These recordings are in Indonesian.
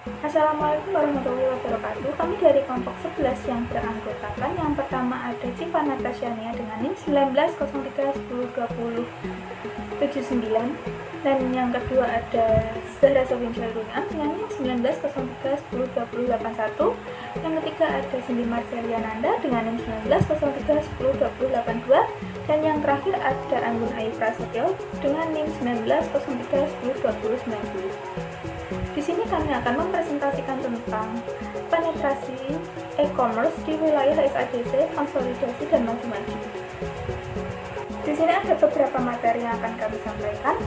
Assalamualaikum warahmatullahi wabarakatuh. Kami dari kelompok 11 yang beranggotakan. Yang pertama ada Civa Natasiania dengan NIM 1903102079, dan yang kedua ada Zahra Sofin Syairunia dengan NIM 1903102081. Yang ketiga ada Cindy Marcelia Nanda dengan NIM 1903102082, dan yang terakhir ada Anggun Ayu Prasetyo dengan NIM 1903102090. Di sini kami akan mempresentasikan tentang penetrasi e-commerce di wilayah SADC, konsolidasi dan maju-maju. Di sini ada beberapa materi yang akan kami sampaikan.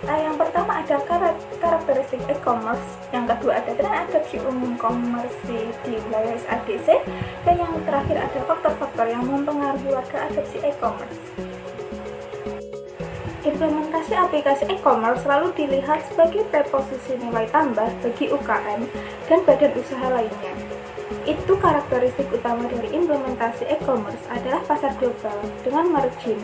Yang pertama ada karakteristik e-commerce, yang kedua ada tren adopsi umum komersi di wilayah SADC, dan yang terakhir ada faktor-faktor yang mempengaruhi warga adopsi e-commerce. Implementasi aplikasi e-commerce selalu dilihat sebagai preposisi nilai tambah bagi UKM dan badan usaha lainnya. Itu karakteristik utama dari implementasi e-commerce adalah pasar global dengan margin,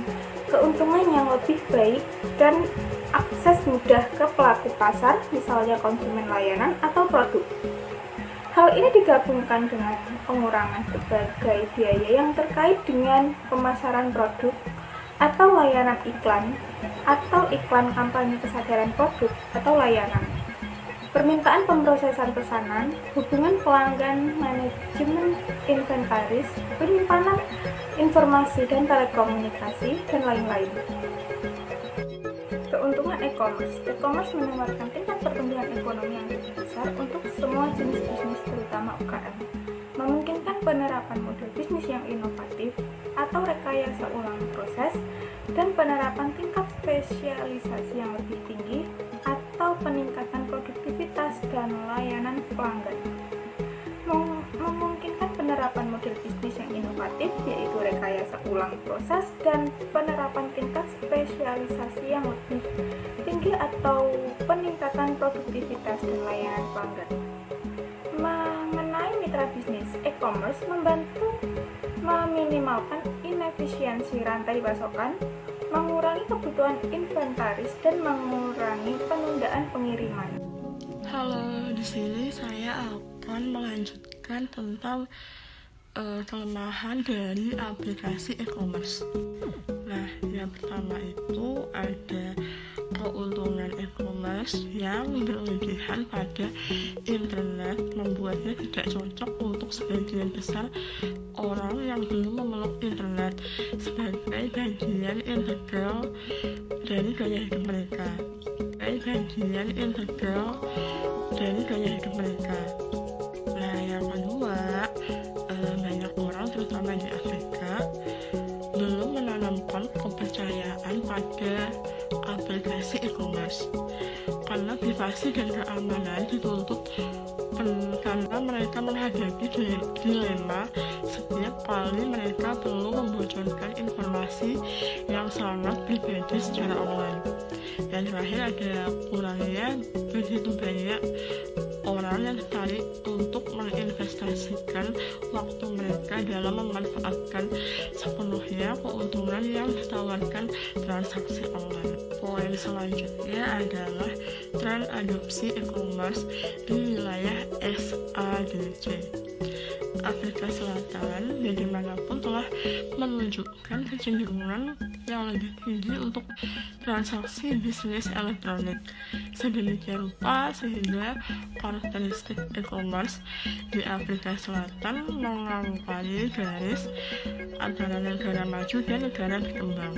keuntungan yang lebih baik, dan akses mudah ke pelaku pasar, misalnya konsumen layanan atau produk. Hal ini digabungkan dengan pengurangan berbagai biaya yang terkait dengan pemasaran produk atau layanan iklan, atau iklan kampanye kesadaran produk atau layanan, permintaan pemrosesan pesanan, hubungan pelanggan, manajemen inventaris, penyimpanan informasi dan telekomunikasi, dan lain-lain. Keuntungan e-commerce. E-commerce menawarkan tingkat pertumbuhan ekonomi yang lebih besar untuk semua jenis bisnis, terutama UKM, memungkinkan penerapan model bisnis yang inovatif atau rekayasa ulang proses, dan penerapan tingkat spesialisasi yang lebih tinggi atau peningkatan produktivitas dan layanan pelanggan. Memungkinkan penerapan model bisnis yang inovatif, yaitu rekayasa ulang proses dan penerapan tingkat spesialisasi yang lebih tinggi atau peningkatan produktivitas dan layanan pelanggan. Mengenai mitra bisnis, e-commerce membantu meminimalkan inefisiensi rantai pasokan, mengurangi kebutuhan inventaris, dan mengurangi penundaan pengiriman. Halo, di sini saya akan melanjutkan tentang kelemahan dari aplikasi e-commerce. Nah, yang pertama itu ada keuntungan e-commerce yang berlebihan pada internet, membuatnya tidak cocok untuk sebagian besar orang yang belum memeluk internet sebagai bagian integral dari gaya hidup mereka. Nah, yang kedua, banyak orang terutama di Afrika belum menanamkan kepercayaan pada aplikasi e-commerce karena privasi dan keamanan dituntut, karena mereka menghadapi dilema setiap kali mereka perlu membocorkan informasi yang sangat pribadi secara online. Dan terakhir ada kurangnya begitu banyak orang yang tertarik untuk menginvestasikan waktu mereka dalam memanfaatkan sepenuhnya keuntungan yang ditawarkan transaksi online. Poin selanjutnya adalah tren adopsi e-commerce di wilayah SADC. Afrika Selatan bagaimanapun telah menunjukkan kecenderungan yang lebih tinggi untuk transaksi bisnis elektronik. Sedemikian rupa sehingga karakteristik e-commerce di Afrika Selatan melampaui garis antara negara maju dan negara berkembang.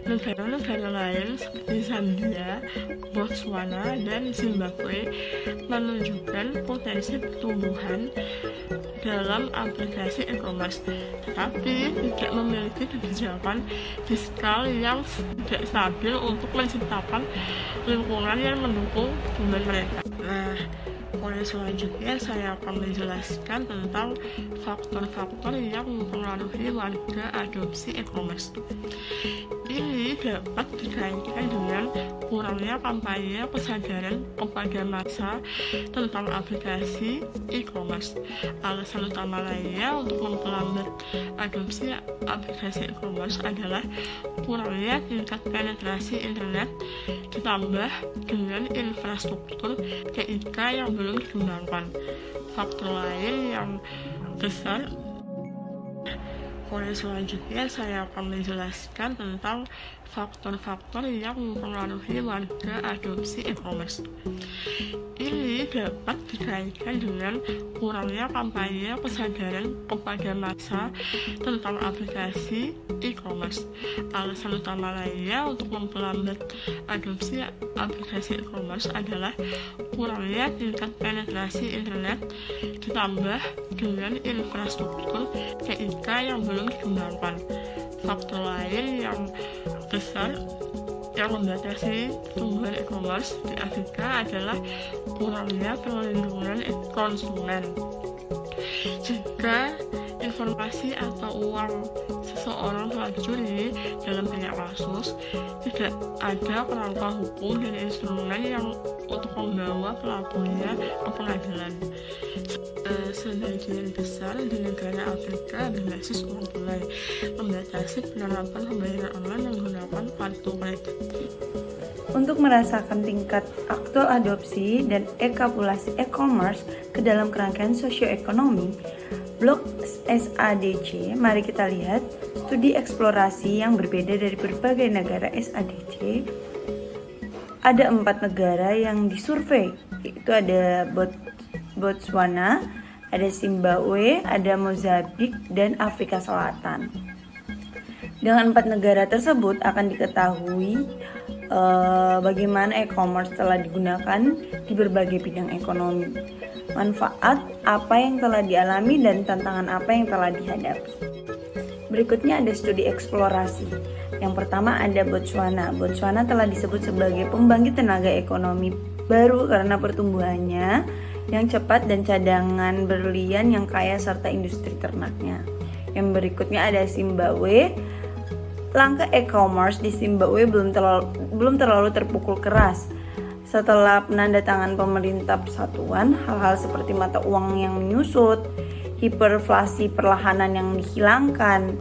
Negara-negara lain seperti Zambia, Botswana, dan Zimbabwe menunjukkan potensi pertumbuhan dalam aplikasi e-commerce, tetapi tidak memiliki kebijakan fiskal yang tidak stabil untuk menciptakan lingkungan yang mendukung pertumbuhan mereka. Nah, poin selanjutnya saya akan menjelaskan tentang faktor-faktor yang mempengaruhi warga adopsi e-commerce. Ini dapat dikaitkan dengan kurangnya kampanye kesadaran kepada massa tentang aplikasi e-commerce. Alasan utama lainnya untuk memperlambat adopsi aplikasi e-commerce adalah kurangnya tingkat penetrasi internet ditambah dengan infrastruktur TIK yang belum dikembangkan. Faktor lain yang besar, pada selanjutnya saya akan menjelaskan tentang faktor-faktor yang mempengaruhi warga adopsi e-commerce. Ini dapat dikaitkan dengan kurangnya kampanye kesadaran kepada massa tentang aplikasi e-commerce. Alasan utama lainnya untuk memperlambat adopsi aplikasi e-commerce adalah kurangnya tingkat penetrasi internet ditambah dengan infrastruktur TIK yang belum dikembangkan. Faktor lain yang besar yang membatasi pertumbuhan e-commerce di Afrika adalah kurangnya perlindungan konsumen. Jika informasi atau uang seseorang telah dicuri, dalam banyak kasus tidak ada kerangka hukum dan instrumen yang untuk membawa pelakunya ke pengadilan. Sebagian besar di negara Afrika berbasis uang tunai membatasi penerapan pembayaran online menggunakan kartu kredit. Untuk merasakan tingkat aktual adopsi dan ekapulasi e-commerce ke dalam kerangkaian sosioekonomi, blok SADC, mari kita lihat studi eksplorasi yang berbeda dari berbagai negara SADC. Ada 4 negara yang disurvei, yaitu ada Botswana, ada Zimbabwe, ada Mozambik, dan Afrika Selatan. Dengan 4 negara tersebut akan diketahui bagaimana e-commerce telah digunakan di berbagai bidang ekonomi, manfaat apa yang telah dialami, dan tantangan apa yang telah dihadapi. Berikutnya ada studi eksplorasi. Yang pertama ada Botswana. Botswana telah disebut sebagai pembangkit tenaga ekonomi baru karena pertumbuhannya yang cepat dan cadangan berlian yang kaya serta industri ternaknya. Yang berikutnya ada Zimbabwe. Langkah e-commerce di Zimbabwe belum terlalu terpukul keras. Setelah penandatangan pemerintah persatuan, hal-hal seperti mata uang yang menyusut, hiperinflasi perlahanan yang dihilangkan.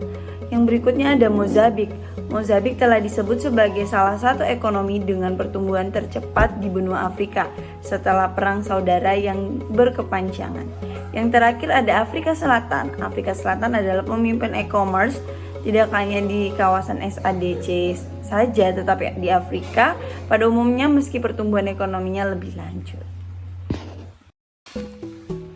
Yang berikutnya ada Mozambik. Mozambik telah disebut sebagai salah satu ekonomi dengan pertumbuhan tercepat di benua Afrika setelah perang saudara yang berkepanjangan. Yang terakhir ada Afrika Selatan. Afrika Selatan adalah pemimpin e-commerce tidak hanya di kawasan SADC saja, tetapi di Afrika pada umumnya meski pertumbuhan ekonominya lebih lanjut.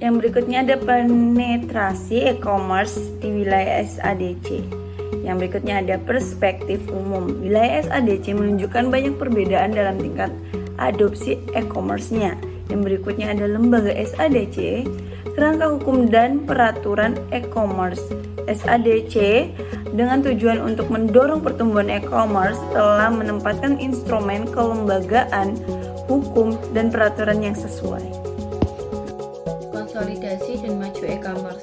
Yang berikutnya ada penetrasi e-commerce di wilayah SADC. Yang berikutnya ada perspektif umum. Wilayah SADC menunjukkan banyak perbedaan dalam tingkat adopsi e-commerce-nya. Yang berikutnya ada lembaga SADC, kerangka hukum dan peraturan e-commerce. SADC dengan tujuan untuk mendorong pertumbuhan e-commerce telah menempatkan instrumen kelembagaan, hukum, dan peraturan yang sesuai. Konsolidasi dan maju e-commerce.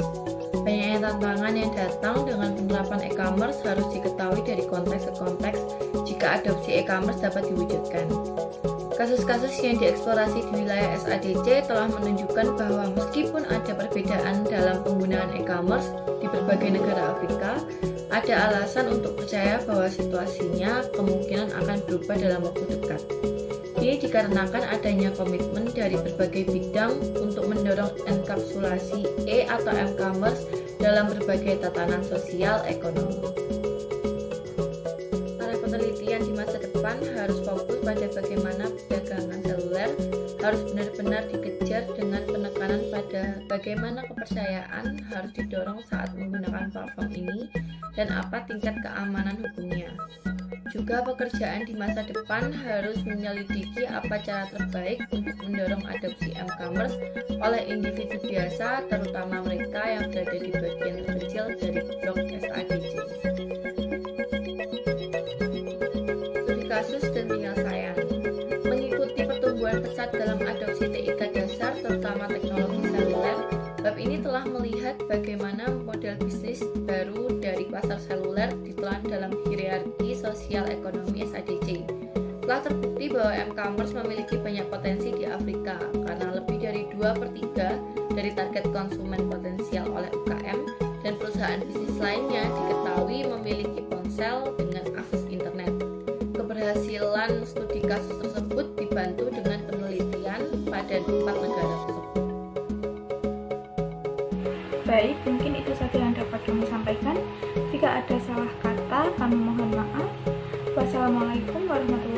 Banyaknya tantangan yang datang dengan penerapan e-commerce harus diketahui dari konteks ke konteks jika adopsi e-commerce dapat diwujudkan. Kasus-kasus yang dieksplorasi di wilayah SADC telah menunjukkan bahwa meskipun ada perbedaan dalam penggunaan e-commerce di berbagai negara Afrika, ada alasan untuk percaya bahwa situasinya kemungkinan akan berubah dalam waktu dekat. Ini dikarenakan adanya komitmen dari berbagai bidang untuk mendorong enkapsulasi atau m-commerce dalam berbagai tatanan sosial ekonomi. Para penelitian di masa depan harus fokus pada bagaimana perdagangan seluler harus benar-benar dikejar dengan penekanan pada bagaimana kepercayaan harus didorong saat menggunakan platform ini dan apa tingkat keamanan hukumnya. Juga pekerjaan di masa depan harus menyelidiki apa cara terbaik untuk mendorong adopsi m-commerce oleh individu biasa, terutama mereka yang berada di bagian terkecil dari blok SADC. Studi kasus dan penyelesaian. Mengikuti pertumbuhan pesat dalam adopsi TIK dasar, terutama teknologi seluler, bab ini telah melihat bagaimana model bisnis baru dari pasar seluler ditelan dalam hierarki sosial ekonomi SADC. Telah terbukti bahwa m-commerce memiliki banyak potensi di Afrika karena lebih dari 2/3 dari target konsumen potensial oleh UKM dan perusahaan bisnis lainnya diketahui memiliki ponsel dengan akses internet. Keberhasilan studi kasus tersebut dibantu dengan penelitian pada dan 4 negara tersebut. Baik, mungkin itu saja yang dapat kami sampaikan. Jika ada salah kata, kami mohon maaf. Wassalamualaikum warahmatullahi wabarakatuh.